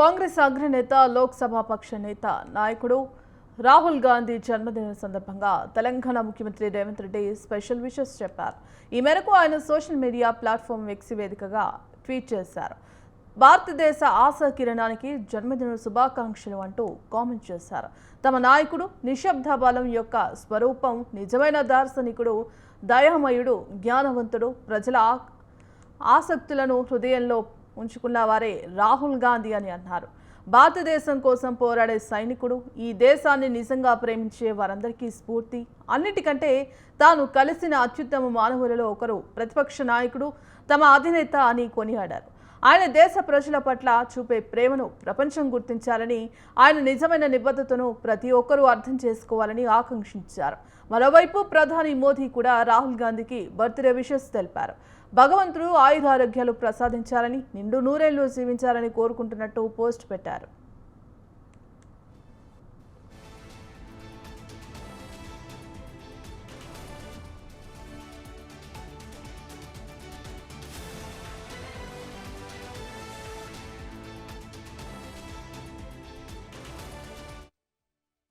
కాంగ్రెస్ అగ్రనేత లోక్సభ పక్ష నేత నాయకుడు రాహుల్ గాంధీ జన్మదినం సందర్భంగా తెలంగాణ ముఖ్యమంత్రి రేవంత్ రెడ్డి స్పెషల్ విషెస్ చెప్పారు. ఈ మేరకు ఆయన సోషల్ మీడియా ప్లాట్ఫామ్ ఎక్స్ వేదికగా ట్వీట్ చేశారు. భారతదేశ ఆశా కిరణానికి జన్మదిన శుభాకాంక్షలు అంటూ కామెంట్ చేశారు. తమ నాయకుడు నిశ్శబ్ద బలం యొక్క స్వరూపం, నిజమైన దార్శనికుడు, దయామయుడు, జ్ఞానవంతుడు, ప్రజల ఆసక్తులను హృదయంలో ఉంచుకున్న వారే రాహుల్ గాంధీ అని అన్నారు. భారతదేశం కోసం పోరాడే సైనికుడు, ఈ దేశాన్ని నిజంగా ప్రేమించే వారందరికీ స్ఫూర్తి. అన్నిటికంటే తాను కలిసిన అత్యుత్తమ మానవులలో ఒకరు, ప్రతిపక్ష నాయకుడు, తమ అధినేత అని కొనియాడారు. ఆయన దేశ ప్రజల పట్ల చూపే ప్రేమను ప్రపంచం గుర్తించాలని, ఆయన నిజమైన నిబద్ధతను ప్రతి ఒక్కరూ అర్థం చేసుకోవాలని ఆకాంక్షించారు. మరోవైపు ప్రధాని మోదీ కూడా రాహుల్ గాంధీకి బర్త్డే విషెస్ తెలిపారు. భగవంతుడు ఆయురారోగ్యాలు ప్రసాదించాలని, నిండు నూరేళ్లు జీవించాలని కోరుకుంటున్నట్టు పోస్ట్ పెట్టారు.